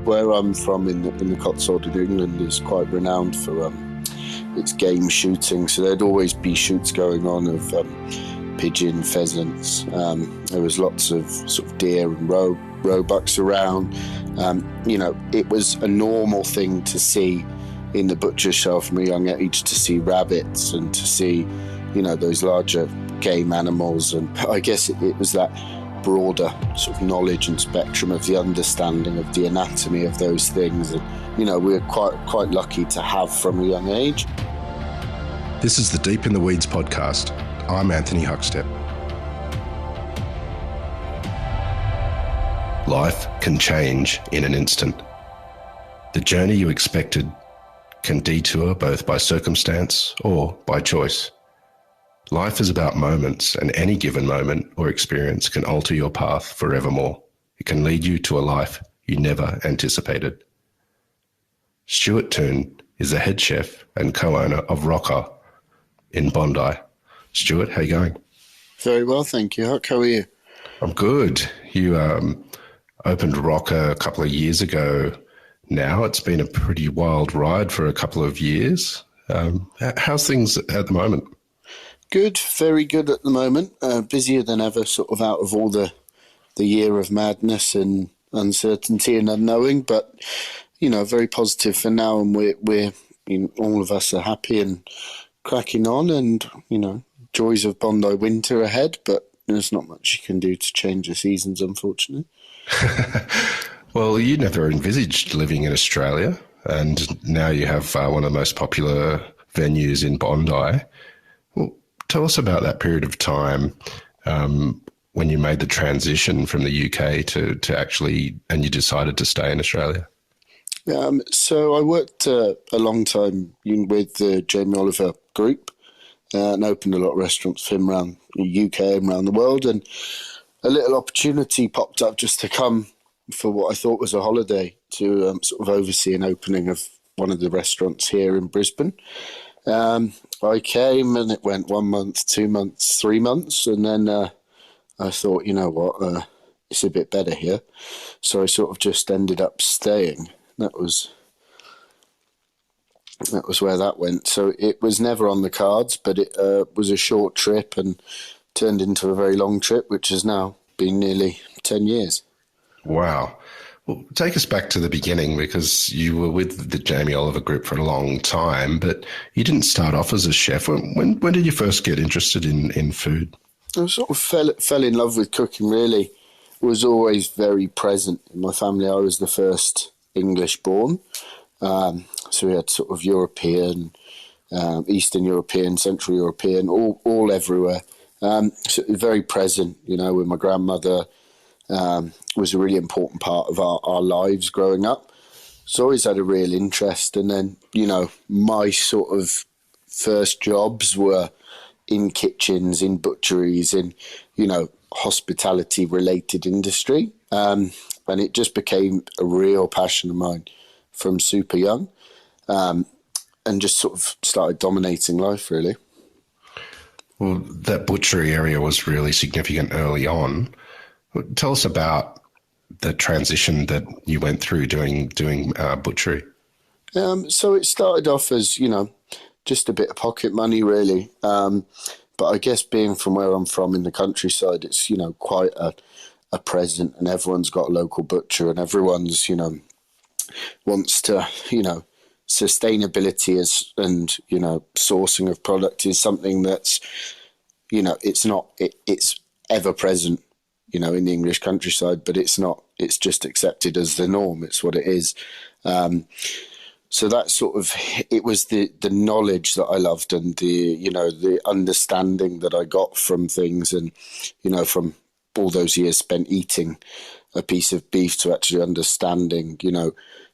where I'm from in the Cotswold in England is quite renowned for its game shooting. So there'd always be shoots going on of pigeon, pheasants. There was lots of sort of deer and roebucks around. It was a normal thing to see in the butcher shop from a young age, to see rabbits and to see, those larger game animals. And I guess it was that broader sort of knowledge and spectrum of the understanding of the anatomy of those things. And, we're quite lucky to have from a young age. This is the Deep in the Weeds podcast. I'm Anthony Huckstep. Life can change in an instant. The journey you expected can detour both by circumstance or by choice. Life is about moments, and any given moment or experience can alter your path forevermore. It can lead you to a life you never anticipated. Stuart Toon is the head chef and co-owner of Rocker in Bondi. Stuart, how are you going? Very well, thank you. Huck, how are you? I'm good. You opened Rocker a couple of years ago now. It's been a pretty wild ride for a couple of years. How's things at the moment? Good, very good at the moment. Busier than ever, sort of out of all the year of madness and uncertainty and unknowing, but very positive for now. And we're all of us are happy and cracking on, and joys of Bondi winter ahead. But there's not much you can do to change the seasons, unfortunately. Well, you never envisaged living in Australia, and now you have one of the most popular venues in Bondi. Well, tell us about that period of time when you made the transition from the UK to actually, and you decided to stay in Australia. So I worked a long time with the Jamie Oliver group and opened a lot of restaurants for him around the UK and around the world. And a little opportunity popped up just to come for what I thought was a holiday to sort of oversee an opening of one of the restaurants here in Brisbane. I came and it went 1 month, 2 months, 3 months. And then I thought, it's a bit better here. So I sort of just ended up staying. That was where that went. So it was never on the cards, but it was a short trip and turned into a very long trip, which has now been nearly 10 years. Wow. Well, take us back to the beginning, because you were with the Jamie Oliver group for a long time, but you didn't start off as a chef. When did you first get interested in food? I sort of fell in love with cooking, really. It was always very present in my family. I was the first English born. So we had sort of European, Eastern European, Central European, all everywhere. So very present, with my grandmother. Was a really important part of our lives growing up. So always had a real interest. And then, my sort of first jobs were in kitchens, in butcheries, in, hospitality related industry. And it just became a real passion of mine from super young, and just sort of started dominating life, really. Well, that butchery area was really significant early on. Tell us about the transition that you went through doing butchery. So it started off as, just a bit of pocket money, really. But I guess being from where I'm from in the countryside, it's, quite a present, and everyone's got a local butcher, and everyone's, wants to, sustainability and sourcing of product is something that's, it's ever present, in the English countryside, but it's not, it's just accepted as the norm. It's what it is. So that sort of, it was the knowledge that I loved, and the understanding that I got from things, and, from all those years spent eating a piece of beef to actually understanding,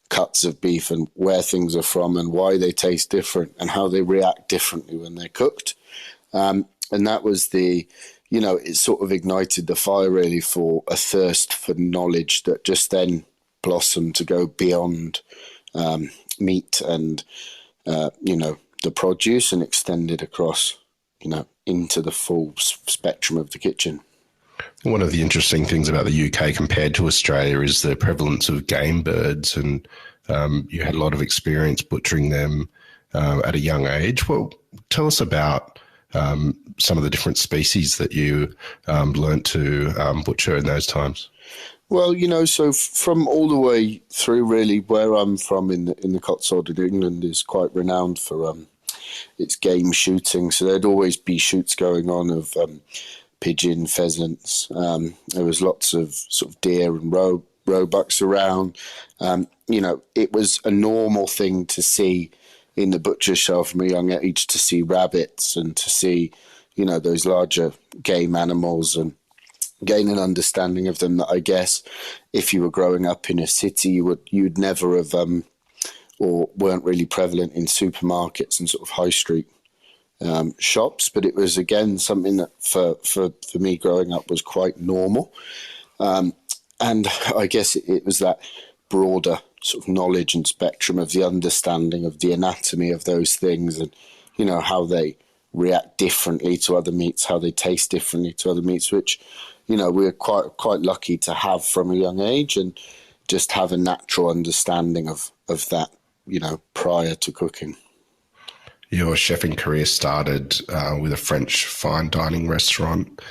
cuts of beef and where things are from and why they taste different and how they react differently when they're cooked. And that was it sort of ignited the fire, really, for a thirst for knowledge that just then blossomed to go beyond meat and, the produce, and extended across, into the full spectrum of the kitchen. One of the interesting things about the UK compared to Australia is the prevalence of game birds, and you had a lot of experience butchering them at a young age. Well, tell us about some of the different species that you learnt to butcher in those times. Well, so from all the way through, really, where I'm from in the Cotswold of England is quite renowned for its game shooting. So there'd always be shoots going on of pigeon, pheasants. There was lots of sort of deer and roebucks around. It was a normal thing to see in the butcher shop from a young age, to see rabbits and to see, those larger game animals, and gain an understanding of them that I guess if you were growing up in a city, you'd never have or weren't really prevalent in supermarkets and sort of high street shops. But it was, again, something that for me growing up was quite normal. And I guess it was that broader sort of knowledge and spectrum of the understanding of the anatomy of those things, and, how they react differently to other meats, how they taste differently to other meats, which, we're quite lucky to have from a young age, and just have a natural understanding of that, prior to cooking. Your chefing career started with a French fine dining restaurant.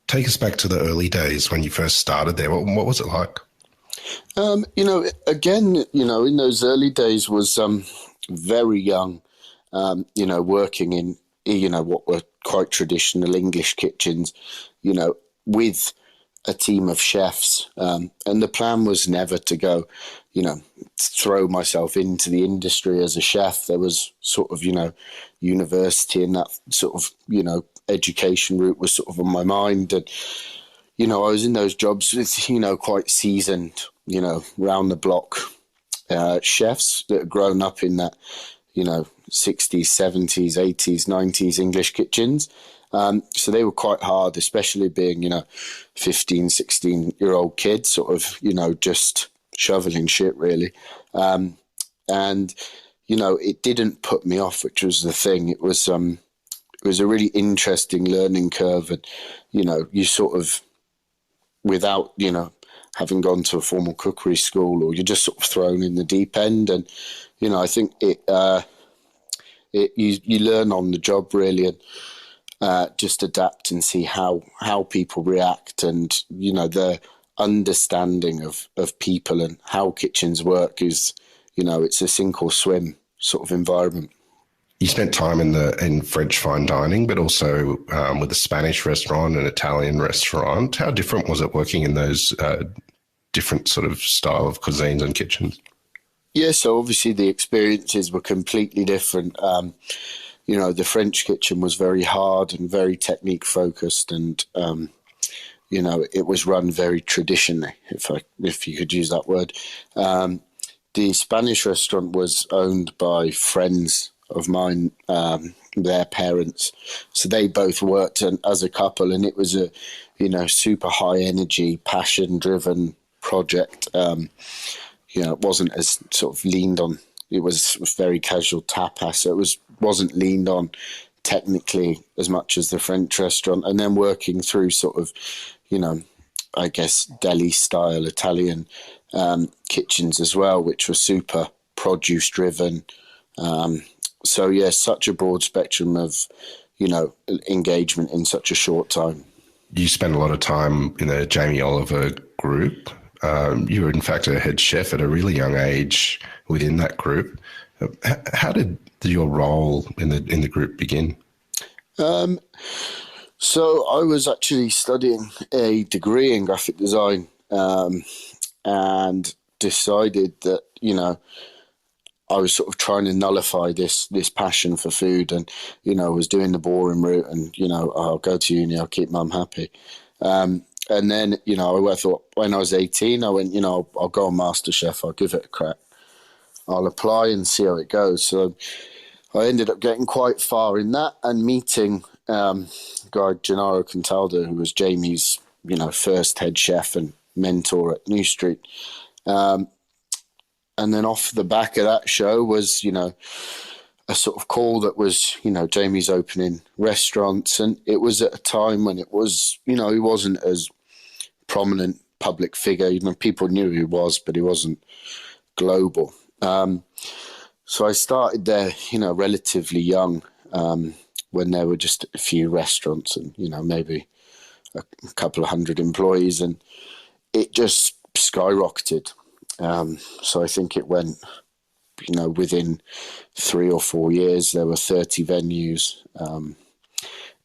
Take us back to the early days when you first started there. What was it like? Again, in those early days was very young, working in, what were quite traditional English kitchens, with a team of chefs. And the plan was never to go, throw myself into the industry as a chef. There was sort of, university and that sort of, education route was sort of on my mind. And, I was in those jobs with, quite seasoned, round the block chefs that had grown up in that, 60s, 70s, 80s, 90s English kitchens. So they were quite hard, especially being, 15, 16-year-old kids, sort of, just shoveling shit, really. And, it didn't put me off, which was the thing. It was a really interesting learning curve. And, you sort of, without, having gone to a formal cookery school, or you're just sort of thrown in the deep end. And, I think you learn on the job, really, and just adapt and see how people react, and, the understanding of people and how kitchens work is, it's a sink or swim sort of environment. You spent time in French fine dining, but also with a Spanish restaurant, an Italian restaurant. How different was it working in those different sort of style of cuisines and kitchens? Yeah, so obviously the experiences were completely different. The French kitchen was very hard and very technique focused, and it was run very traditionally, if you could use that word. The Spanish restaurant was owned by friends of mine, their parents, so they both worked as a couple, and it was a super high energy, passion driven project. It wasn't as sort of leaned on. It was very casual tapas, so it wasn't leaned on technically as much as the French restaurant. And then working through sort of, I guess deli style Italian kitchens as well, which were super produce driven. So yeah, such a broad spectrum of, engagement in such a short time. You spent a lot of time in the Jamie Oliver group. You were in fact a head chef at a really young age within that group. How did your role in the group begin? So I was actually studying a degree in graphic design, and decided that, I was sort of trying to nullify this passion for food, and, was doing the boring route, and, I'll go to uni, I'll keep mum happy. And then, I thought when I was 18, I went, I'll go on MasterChef, I'll give it a crack. I'll apply and see how it goes. So I ended up getting quite far in that, and meeting guy Gennaro Contaldo, who was Jamie's, first head chef and mentor at New Street. And then off the back of that show was, a sort of call that was, Jamie's opening restaurants, and it was at a time when it was, he wasn't as prominent public figure. People knew who he was, but he wasn't global. So I started there, relatively young, when there were just a few restaurants and, maybe a couple of hundred employees, and it just skyrocketed. So I think it went, within 3 or 4 years, there were 30 venues.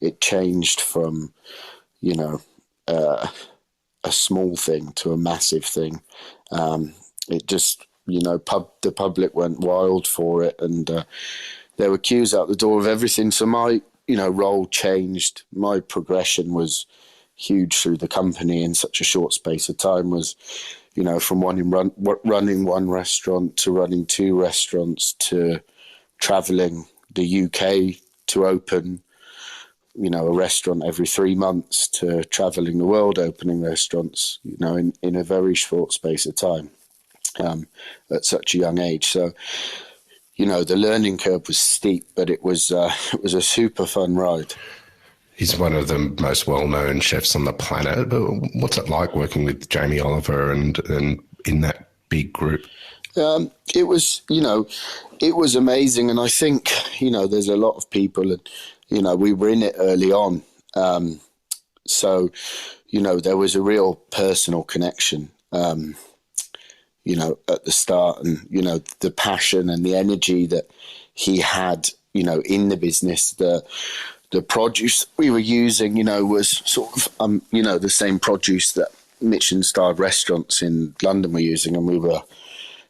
It changed from, a small thing to a massive thing. It just, the public went wild for it, and there were queues out the door of everything. So my, role changed. My progression was huge through the company in such a short space of time. Was, from running one restaurant to running 2 restaurants to travelling the UK to open, a restaurant every 3 months to travelling the world opening restaurants, in a very short space of time, at such a young age. So, the learning curve was steep, but it was a super fun ride. He's one of the most well-known chefs on the planet. But what's it like working with Jamie Oliver and in that big group? It was, it was amazing. And I think, there's a lot of people, and, we were in it early on. So, there was a real personal connection, at the start, and, the passion and the energy that he had, in the business. The produce we were using, was sort of, the same produce that Michelin-starred restaurants in London were using, and we were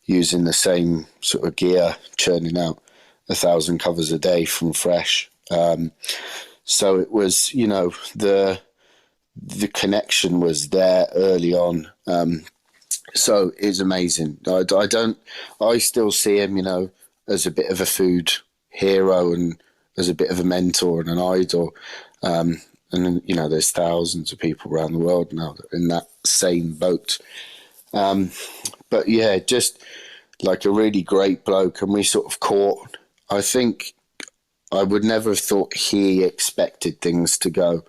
using the same sort of gear, churning out 1,000 covers a day from fresh. So it was, the connection was there early on. So it's amazing. I still see him, as a bit of a food hero and as a bit of a mentor and an idol. And then, there's thousands of people around the world now that are in that same boat. But yeah, just like a really great bloke. And we sort of caught, I think I would never have thought he expected things to go,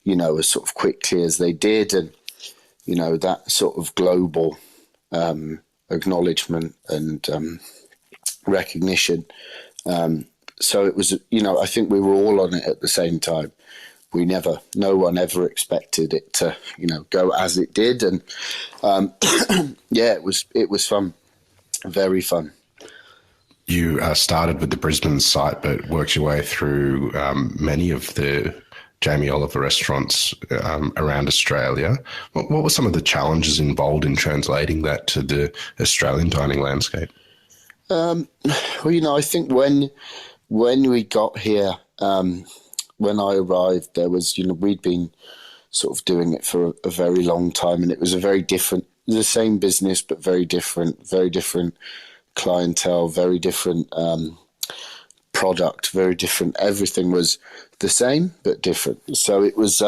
as sort of quickly as they did. And, that sort of global acknowledgement and recognition. So it was, I think we were all on it at the same time. No one ever expected it to, go as it did. And yeah, it was fun, very fun. You started with the Brisbane site, but worked your way through many of the Jamie Oliver restaurants around Australia. What were some of the challenges involved in translating that to the Australian dining landscape? Well, I think when we got here, when I arrived, there was, we'd been sort of doing it for a very long time, and it was the same business, but very different clientele, very different product, very different. Everything was the same, but different. So it was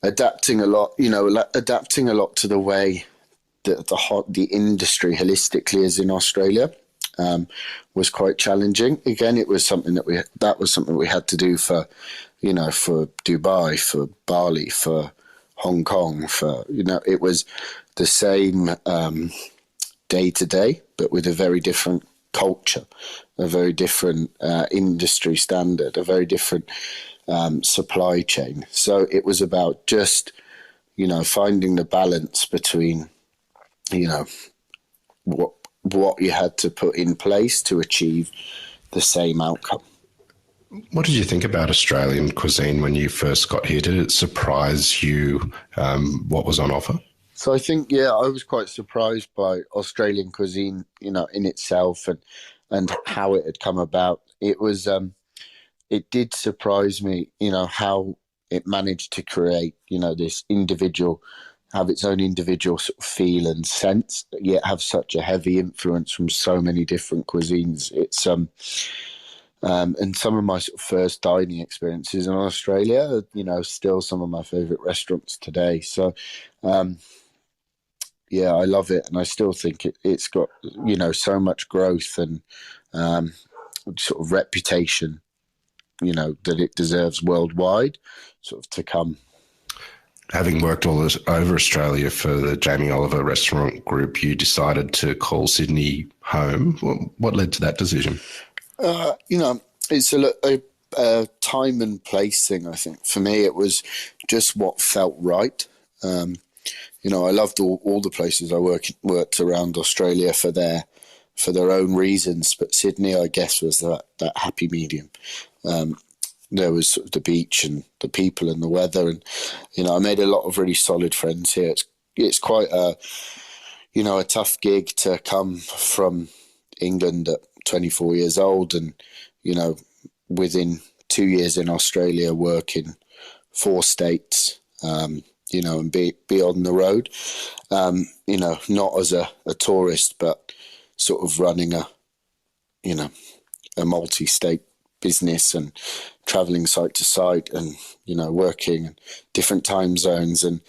adapting a lot to the way that the industry holistically is in Australia. Was quite challenging. Again, it was something that was something we had to do for Dubai, for Bali, for Hong Kong, it was the same day to day, but with a very different culture, a very different industry standard, a very different supply chain. So it was about just, finding the balance between, what you had to put in place to achieve the same outcome. What did you think about Australian cuisine when you first got here? Did it surprise you what was on offer? So I think, I was quite surprised by Australian cuisine, in itself and how it had come about. It was, it did surprise me, how it managed to create, this have its own individual sort of feel and sense, yet have such a heavy influence from so many different cuisines. It's and some of my sort of first dining experiences in Australia, still some of my favourite restaurants today. So, yeah, I love it, and I still think it's got so much growth and sort of reputation, that it deserves worldwide, sort of to come. Having worked all over Australia for the Jamie Oliver restaurant group, you decided to call Sydney home. What led to that decision? It's a time and place thing, I think. For me, it was just what felt right. I loved all the places I worked around Australia for their own reasons, but Sydney, I guess, was that happy medium. There was sort of the beach and the people and the weather, and I made a lot of really solid friends here. It's quite a tough gig to come from England at 24 years old, and within 2 years in Australia, work in 4 states, and be on the road, not as a tourist, but sort of running a multi-state business and traveling site to site and, working in different time zones. And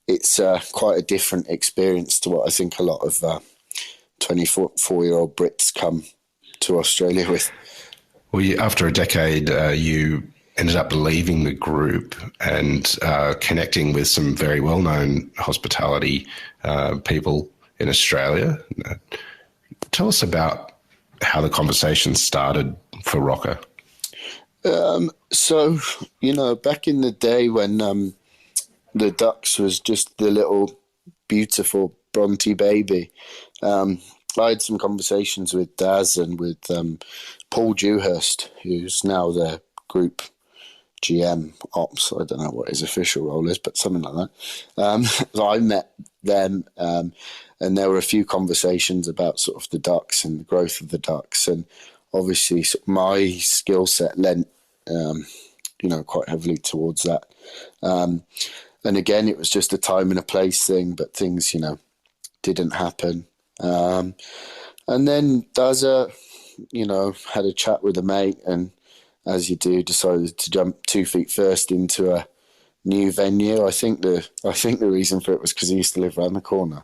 it's quite a different experience to what I think a lot of 24-year-old Brits come to Australia with. Well, after a decade, you ended up leaving the group and connecting with some very well-known hospitality people in Australia. Tell us about how the conversation started for Rocker. So, back in the day when the Ducks was just the little beautiful Bronte baby, I had some conversations with Daz and with Paul Dewhurst, who's now the group GM Ops. I don't know what his official role is, but something like that. So I met them, and there were a few conversations about sort of the Ducks and the growth of the Ducks, and obviously my skill set lent, quite heavily towards that. And again, it was just a time and a place thing, but things, didn't happen. And then Daza, had a chat with a mate, and as you do, decided to jump 2 feet first into a new venue. I think the reason for it was because he used to live around the corner.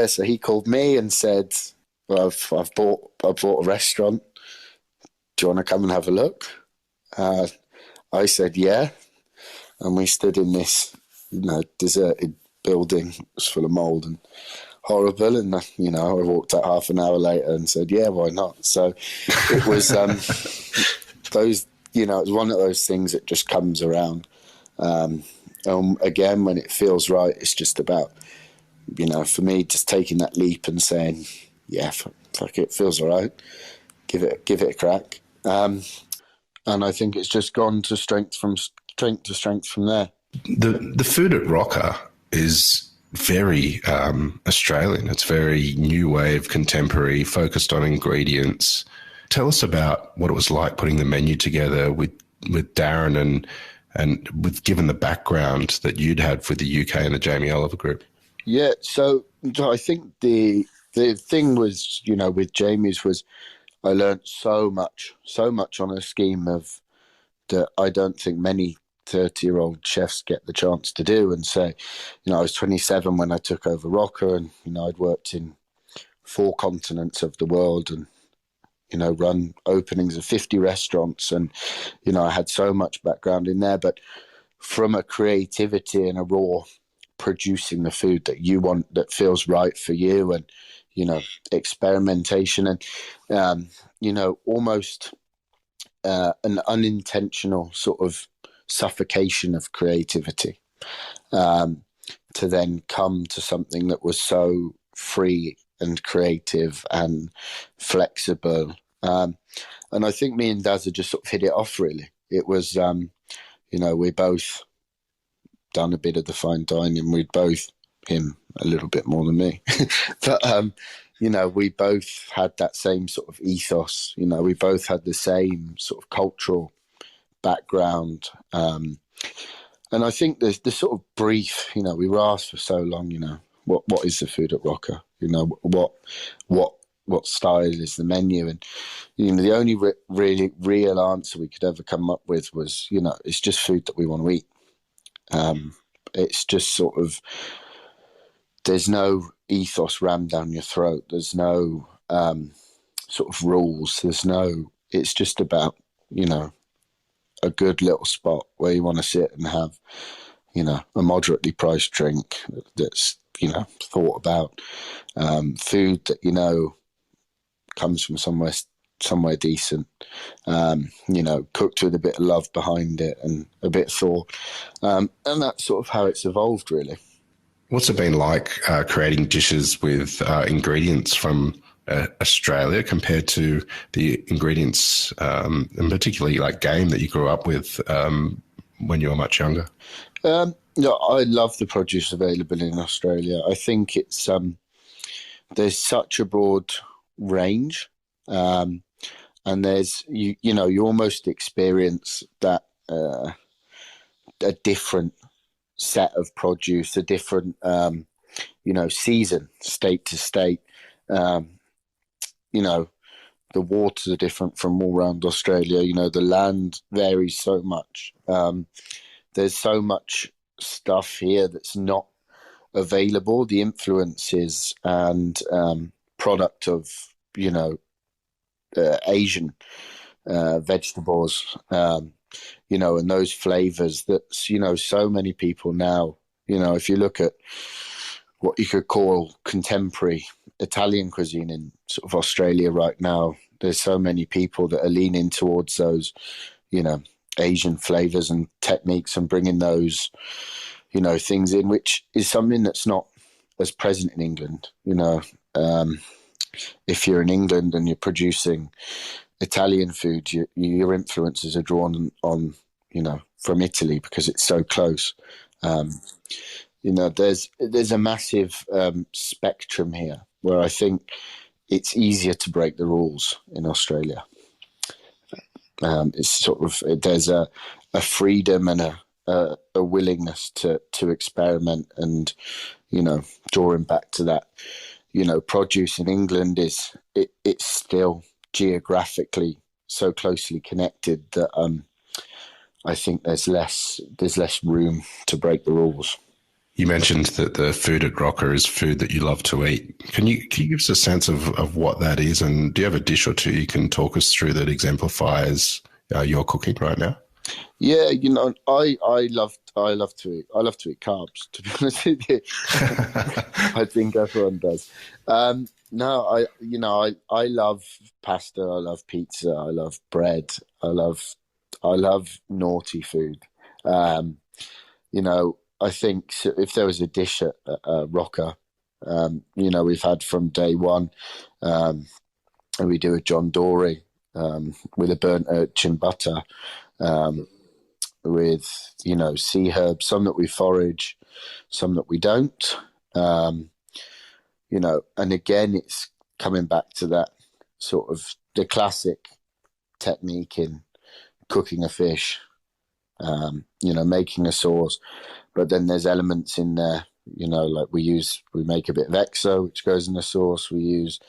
So he called me and said, "Well, I've bought a restaurant. Do you want to come and have a look?" I said, "Yeah," and we stood in this, deserted building. It was full of mould and horrible, and I walked out half an hour later and said, "Yeah, why not?" So it was those, it was one of those things that just comes around. Again, when it feels right, it's just about, for me, just taking that leap and saying, "Yeah, fuck it, feels all right. Give it a crack." And I think it's just gone to strength to strength from there. The food at Rocker is very Australian. It's very new wave, contemporary, focused on ingredients. Tell us about what it was like putting the menu together with Darren and with given the background that you'd had with the UK and the Jamie Oliver group. Yeah, so I think the thing was, with Jamie's was I learned so much on a scheme of that I don't think many 30-year-old chefs get the chance to do. And so, I was 27 when I took over Rocker, and, I'd worked in 4 continents of the world and, run openings of 50 restaurants. And, I had so much background in there, but from a creativity and a raw producing the food that you want, that feels right for you, and, experimentation and, almost an unintentional sort of suffocation of creativity, to then come to something that was so free and creative and flexible. And I think me and Daz had just sort of hit it off, really. It was, we both done a bit of the fine dining. We'd both, him a little bit more than me, but, we both had that same sort of ethos. We both had the same sort of cultural background. And I think the sort of brief, we were asked for so long, what is the food at Rocker? What style is the menu? And, the only really real answer we could ever come up with was, it's just food that we want to eat. It's just sort of, there's no ethos rammed down your throat. There's no, sort of rules. It's just about, a good little spot where you want to sit and have, a moderately priced drink that's, thought about, food that, comes from somewhere decent, cooked with a bit of love behind it and a bit of thought. And that's sort of how it's evolved, really. What's it been like creating dishes with ingredients from Australia compared to the ingredients, and particularly like game that you grew up with when you were much younger? No, I love the produce available in Australia. I think it's there's such a broad range, and there's you almost experience that a different set of produce, a different season, state to state. Um, the waters are different from all around Australia. The land varies so much. There's so much stuff here that's not available. The influences and product of Asian vegetables, and those flavors that so many people now. If you look at what you could call contemporary Italian cuisine in sort of Australia right now, there's so many people that are leaning towards those, Asian flavors and techniques and bringing those, things in, which is something that's not as present in England. If you're in England and you're producing Italian food, your influences are drawn on, from Italy because it's so close. There's a massive spectrum here where I think it's easier to break the rules in Australia. It's sort of there's a freedom and a willingness to experiment, and drawing back to that, produce in England it's still geographically so closely connected that I think there's less room to break the rules. You mentioned that the food at Rocker is food that you love to eat. Can you give us a sense of what that is? And do you have a dish or two you can talk us through that exemplifies your cooking right now? Yeah, I love to eat. I love to eat carbs. To be honest with you, I think everyone does. No, I love pasta. I love pizza. I love bread. I love naughty food. I think if there was a dish at Rocker, we've had from day one, and we do a John Dory with a burnt urchin butter, with sea herbs, some that we forage, some that we don't. And again, it's coming back to that sort of the classic technique in cooking a fish, making a sauce. But then there's elements in there, like we make a bit of exo, which goes in the sauce. We use,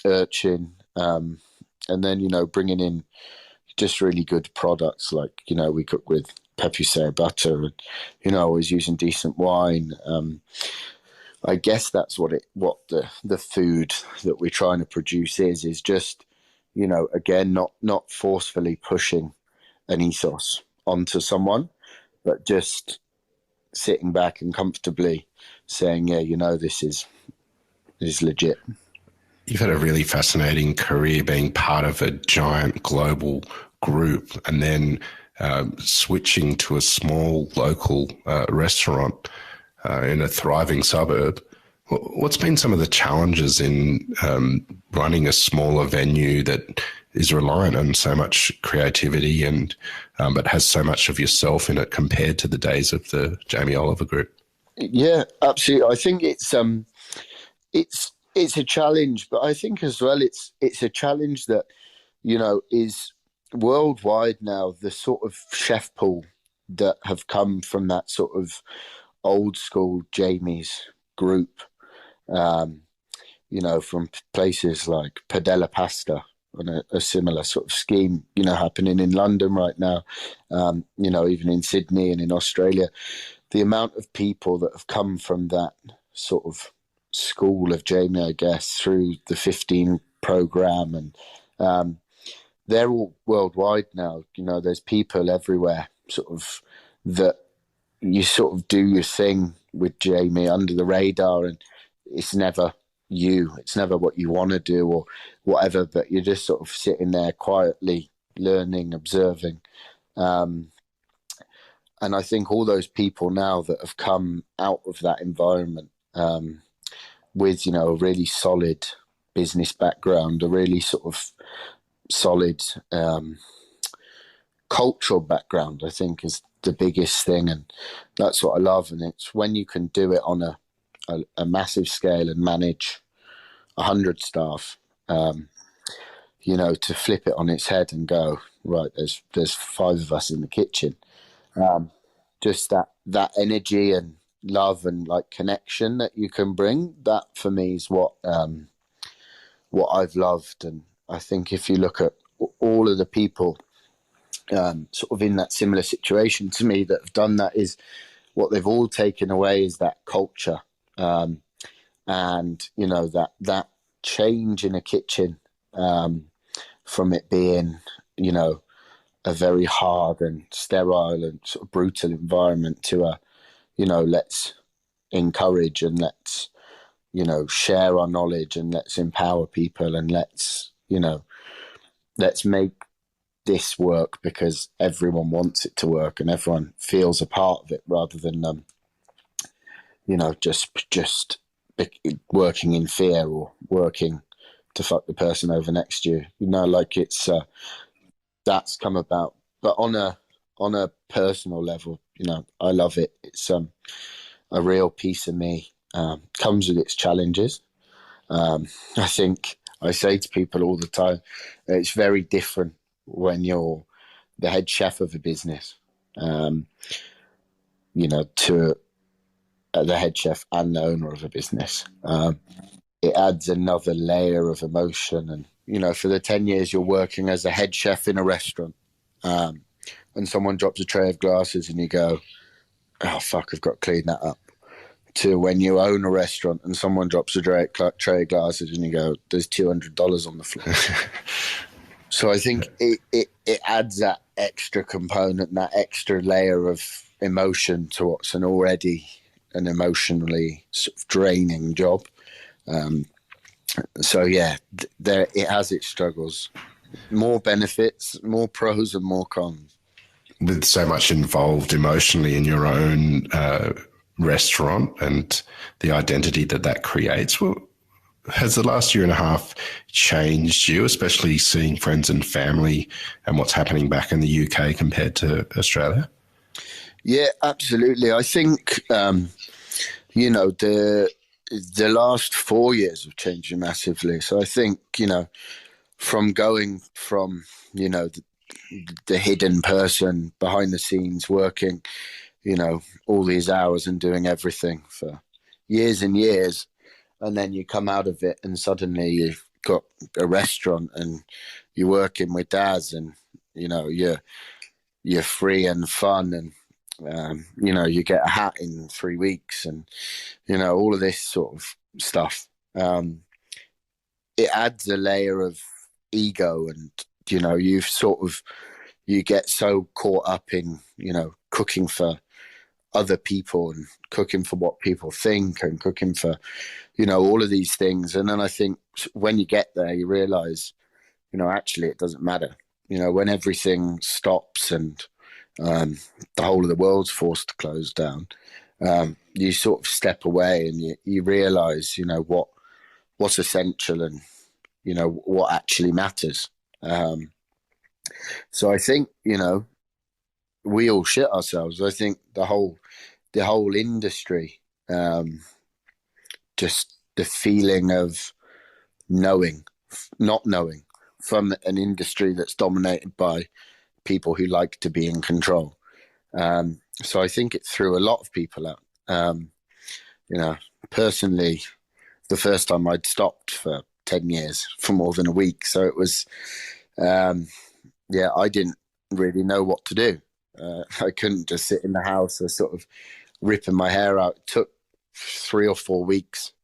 urchin, and then, bringing in just really good products like, we cook with pepusé butter and, always using decent wine. I guess that's what the food that we're trying to produce is just, again, not forcefully pushing an ethos onto someone, but just sitting back and comfortably saying, yeah, this is legit. You've had a really fascinating career being part of a giant global group and then switching to a small local restaurant in a thriving suburb. What's been some of the challenges in running a smaller venue that is reliant on so much creativity and but has so much of yourself in it compared to the days of the Jamie Oliver Group? Yeah, absolutely. I think it's a challenge, but I think as well it's a challenge that is worldwide now. The sort of chef pool that have come from that sort of old school Jamie's group, from places like Padella Pasta on a similar sort of scheme, happening in London right now, even in Sydney and in Australia. The amount of people that have come from that sort of school of Jamie, I guess, through the 15 program, and they're all worldwide now. There's people everywhere, sort of, that you sort of do your thing with Jamie under the radar, and it's never you. It's never what you want to do or whatever, but you're just sort of sitting there quietly learning, observing. And I think all those people now that have come out of that environment with, a really solid business background, a really sort of solid cultural background, I think is the biggest thing. And that's what I love. And it's when you can do it on a massive scale and manage 100 staff, to flip it on its head and go, right, there's 5 of us in the kitchen. Just that energy and love and like connection that you can bring, that for me is what I've loved. And I think if you look at all of the people sort of in that similar situation to me that have done that, is what they've all taken away is that culture, and that change in a kitchen, from it being a very hard and sterile and sort of brutal environment to let's encourage and let's share our knowledge and let's empower people and let's make this work because everyone wants it to work and everyone feels a part of it, rather than just working in fear or working to fuck the person over next to you. Like it's that's come about. But on a personal level, I love it. It's a real piece of me. Comes with its challenges. I think I say to people all the time, it's very different when you're the head chef of a business, to the head chef and the owner of a business. It adds another layer of emotion. And, for the 10 years you're working as a head chef in a restaurant, and someone drops a tray of glasses and you go, oh, fuck, I've got to clean that up. To when you own a restaurant and someone drops a tray of glasses and you go, there's $200 on the floor. So I think it adds that extra component, that extra layer of emotion to what's already an emotionally sort of draining job. So yeah, it has its struggles, more benefits, more pros and more cons. With so much involved emotionally in your own restaurant and the identity that creates, well, has the last year and a half changed you, especially seeing friends and family and what's happening back in the UK compared to Australia? Yeah, absolutely. I think, the last 4 years have changed you massively. So I think, from going from, the hidden person behind the scenes working, all these hours and doing everything for years and years, and then you come out of it and suddenly you've got a restaurant and you're working with dads and, you're free and fun and, you get a hat in 3 weeks and, all of this sort of stuff. It adds a layer of ego and, you get so caught up in, cooking for other people and cooking for what people think and cooking for, all of these things. And then I think when you get there, you realize, actually it doesn't matter. When everything stops and the whole of the world's forced to close down, you sort of step away and you realize, what's essential and, what actually matters. So I think, we all shit ourselves. I think the whole industry, just the feeling of not knowing from an industry that's dominated by people who like to be in control. So I think it threw a lot of people out. Personally, the first time I'd stopped for 10 years for more than a week. So it was, I didn't really know what to do. I couldn't just sit in the house or sort of ripping my hair out. It took 3 or 4 weeks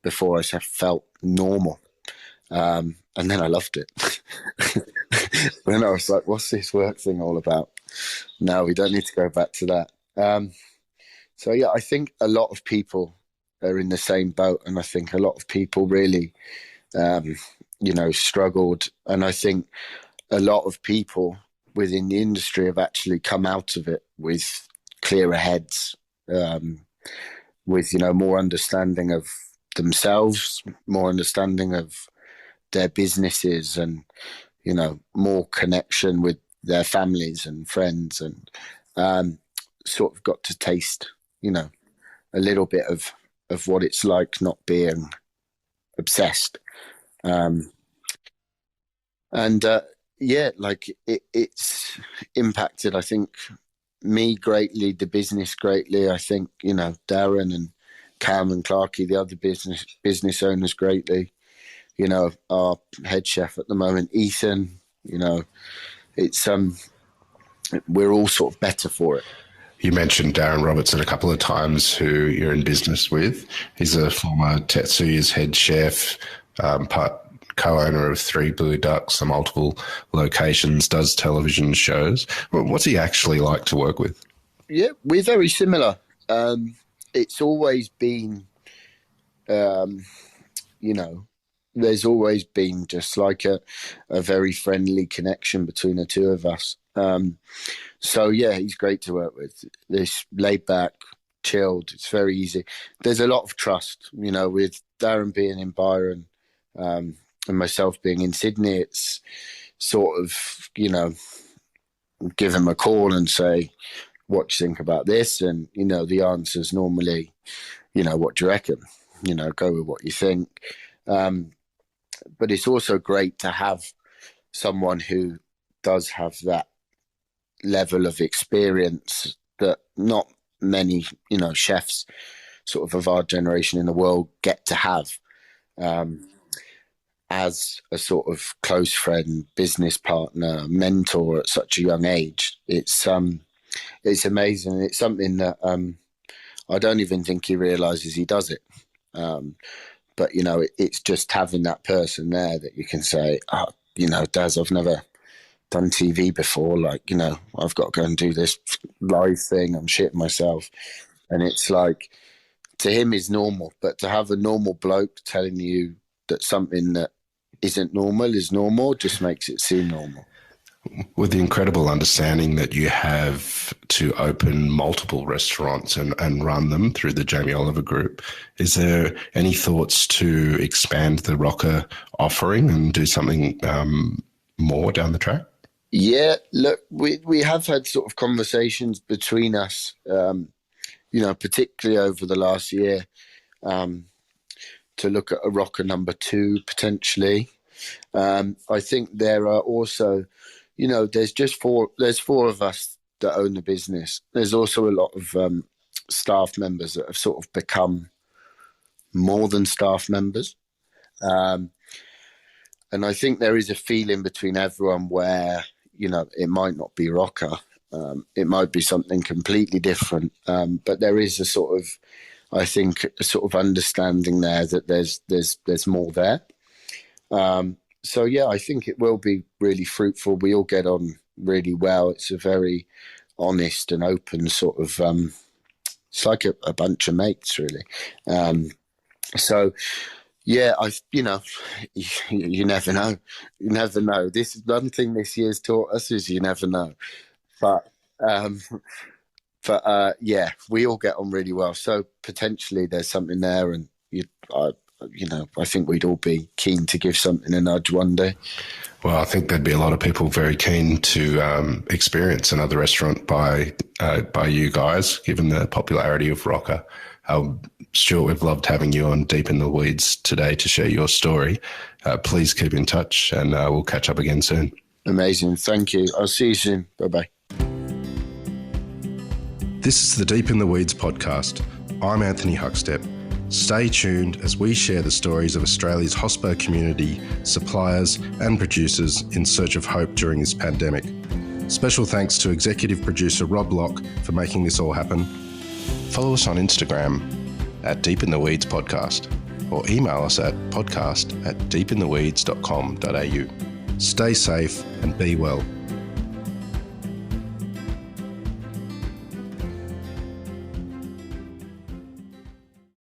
before I felt normal. And then I loved it. Then I was like, what's this work thing all about? No, we don't need to go back to that. So yeah, I think a lot of people are in the same boat, and I think a lot of people really, struggled. And I think a lot of people within the industry have actually come out of it with clearer heads, with more understanding of themselves, more understanding of their businesses, and more connection with their families and friends, and sort of got to taste a little bit of what it's like not being obsessed. It's impacted, I think, me greatly, the business greatly. I think Darren and Cam and Clarky, the other business owners, greatly. Our head chef at the moment, Ethan. It's we're all sort of better for it. You mentioned Darren Robertson a couple of times, who you're in business with. He's a former Tetsuya's head chef, part co-owner of 3 Blue Ducks, multiple locations, does television shows. What's he actually like to work with? Yeah, we're very similar. It's always been, there's always been just like a very friendly connection between the two of us. So yeah, he's great to work with. This laid back, chilled. It's very easy. There's a lot of trust, with Darren being in Byron, and myself being in Sydney. It's sort of, give him a call and say, what do you think about this? And, the answer's normally, what do you reckon? Go with what you think. But it's also great to have someone who does have that level of experience that not many, chefs sort of our generation in the world get to have, as a sort of close friend, business partner, mentor at such a young age. It's amazing. It's something that I don't even think he realizes he does it. But, it's just having that person there that you can say, Daz, I've never done TV before. Like, I've got to go and do this live thing. I'm shitting myself. And it's like, to him is normal. But to have a normal bloke telling you that something that isn't normal is normal just makes it seem normal. With the incredible understanding that you have to open multiple restaurants and run them through the Jamie Oliver Group, is there any thoughts to expand the Rocker offering and do something more down the track? Yeah, look, we have had sort of conversations between us, particularly over the last year, to look at a Rocker number 2 potentially. I think there are also, there's 4 of us that own the business. There's also a lot of staff members that have sort of become more than staff members. And I think there is a feeling between everyone where, it might not be Rocker. It might be something completely different. But there is a sort of, I think, a sort of understanding there that there's more there. So yeah, I think it will be really fruitful. We all get on really well. It's a very honest and open sort of, it's like a bunch of mates really. So yeah, you never know. You never know. This is one thing this year's taught us, is you never know. But yeah, we all get on really well. So potentially there's something there, and I think we'd all be keen to give something a nudge one day. Well, I think there'd be a lot of people very keen to experience another restaurant by you guys, given the popularity of Rocker. Stuart, we've loved having you on Deep in the Weeds today to share your story. Please keep in touch, and we'll catch up again soon. Amazing. Thank you. I'll see you soon. Bye-bye. This is the Deep in the Weeds podcast. I'm Anthony Huckstep. Stay tuned as we share the stories of Australia's hospo community, suppliers and producers in search of hope during this pandemic. Special thanks to executive producer Rob Locke for making this all happen. Follow us on Instagram at Deep in the Weeds Podcast, or email us at podcast@deepintheweeds.com.au. Stay safe and be well.